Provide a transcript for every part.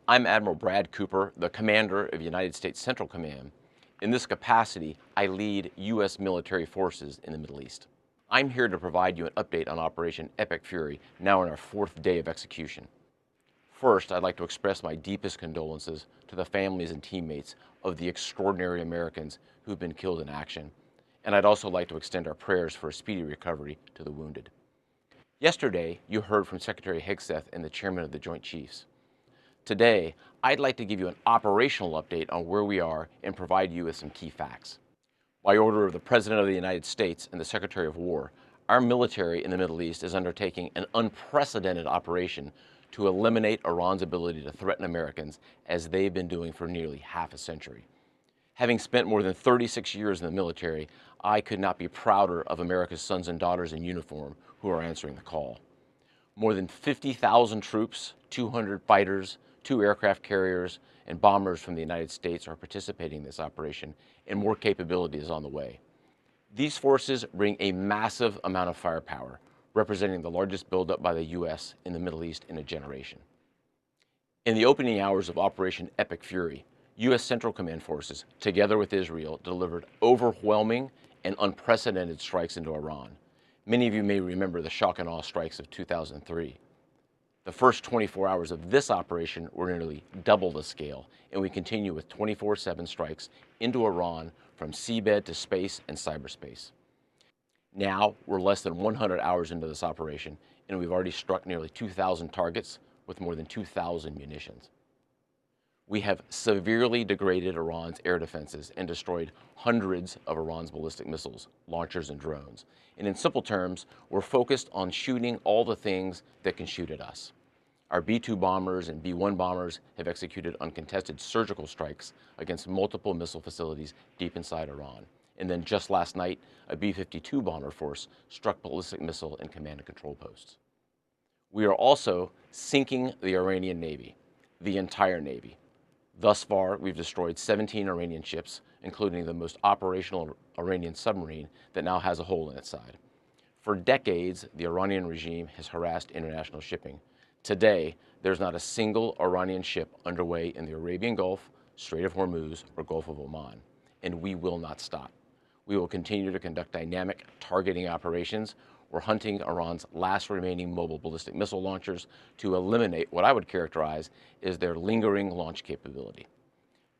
I'm Admiral Brad Cooper, the commander of United States Central Command. In this capacity, I lead U.S. military forces in the Middle East. I'm here to provide you an update on Operation Epic Fury, now in our 4th day of execution. First, I'd like to express my deepest condolences to the families and teammates of the extraordinary Americans who've been killed in action, and I'd also like to extend our prayers for a speedy recovery to the wounded. Yesterday, you heard from Secretary Hegseth and the Chairman of the Joint Chiefs. Today, I'd like to give you an operational update on where we are and provide you with some key facts. By order of the President of the United States and the Secretary of War, our military in the Middle East is undertaking an unprecedented operation to eliminate Iran's ability to threaten Americans, as they've been doing for nearly half a century. Having spent more than 36 years in the military, I could not be prouder of America's sons and daughters in uniform who are answering the call. More than 50,000 troops, 200 fighters, 2 aircraft carriers, and bombers from the United States are participating in this operation, and more capability is on the way. These forces bring a massive amount of firepower, representing the largest buildup by the U.S. in the Middle East in a generation. In the opening hours of Operation Epic Fury, U.S. Central Command forces, together with Israel, delivered overwhelming and unprecedented strikes into Iran. Many of you may remember the shock and awe strikes of 2003. The first 24 hours of this operation were nearly double the scale, and we continue with 24/7 strikes into Iran from seabed to space and cyberspace. Now, we're less than 100 hours into this operation, and we've already struck nearly 2,000 targets with more than 2,000 munitions. We have severely degraded Iran's air defenses and destroyed hundreds of Iran's ballistic missiles, launchers, and drones. And in simple terms, we're focused on shooting all the things that can shoot at us. Our B-2 bombers and B-1 bombers have executed uncontested surgical strikes against multiple missile facilities deep inside Iran. And then just last night, a B-52 bomber force struck ballistic missile and command and control posts. We are also sinking the Iranian Navy, the entire Navy. Thus far, we've destroyed 17 Iranian ships, including the most operational Iranian submarine that now has a hole in its side. For decades, the Iranian regime has harassed international shipping. Today, there's not a single Iranian ship underway in the Arabian Gulf, Strait of Hormuz, or Gulf of Oman, and we will not stop. We will continue to conduct dynamic targeting operations. We're hunting Iran's last remaining mobile ballistic missile launchers to eliminate what I would characterize as their lingering launch capability.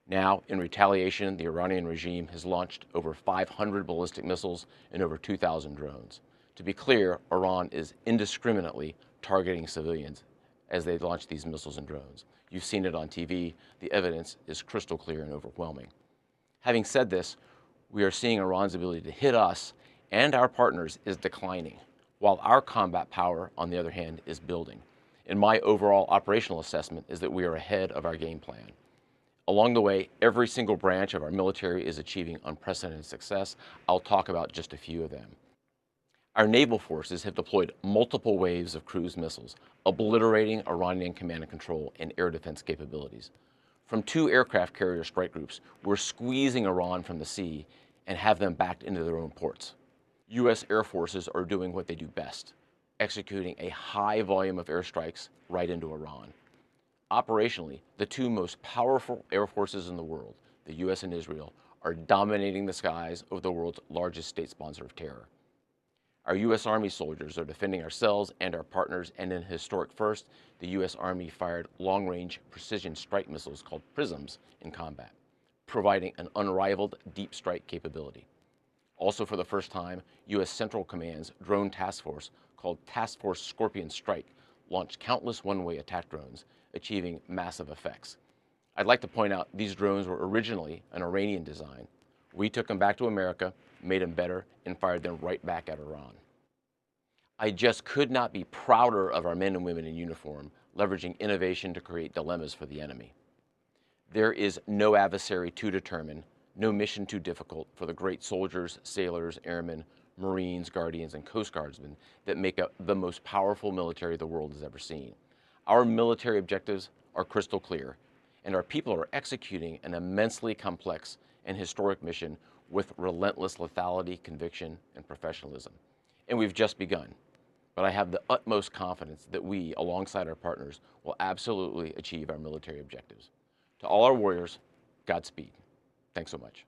Now, in retaliation, the Iranian regime has launched over 500 ballistic missiles and over 2,000 drones. To be clear, Iran is indiscriminately targeting civilians as they launch these missiles and drones. You've seen it on TV. The evidence is crystal clear and overwhelming. Having said this, we are seeing Iran's ability to hit us and our partners is declining, while our combat power, on the other hand, is building. And my overall operational assessment is that we are ahead of our game plan. Along the way, every single branch of our military is achieving unprecedented success. I'll talk about just a few of them. Our naval forces have deployed multiple waves of cruise missiles, obliterating Iranian command and control and air defense capabilities. From 2 aircraft carrier strike groups, we're squeezing Iran from the sea and have them backed into their own ports. U.S. air forces are doing what they do best, executing a high volume of airstrikes right into Iran. Operationally, the 2 most powerful air forces in the world, the U.S. and Israel, are dominating the skies of the world's largest state sponsor of terror. Our U.S. Army soldiers are defending ourselves and our partners, and in a historic first, the U.S. Army fired long-range precision strike missiles called PRISMs in combat, providing an unrivaled deep strike capability. Also, for the first time, U.S. Central Command's drone task force, called Task Force Scorpion Strike, launched countless one-way attack drones, achieving massive effects. I'd like to point out these drones were originally an Iranian design. We took them back to America, made them better, and fired them right back at Iran. I just could not be prouder of our men and women in uniform, leveraging innovation to create dilemmas for the enemy. There is no adversary too determined, no mission too difficult for the great soldiers, sailors, airmen, Marines, Guardians, and Coast Guardsmen that make up the most powerful military the world has ever seen. Our military objectives are crystal clear, and our people are executing an immensely complex and historic mission with relentless lethality, conviction, and professionalism. And we've just begun. but I have the utmost confidence that we, alongside our partners, will absolutely achieve our military objectives. To all our warriors, Godspeed. Thanks so much.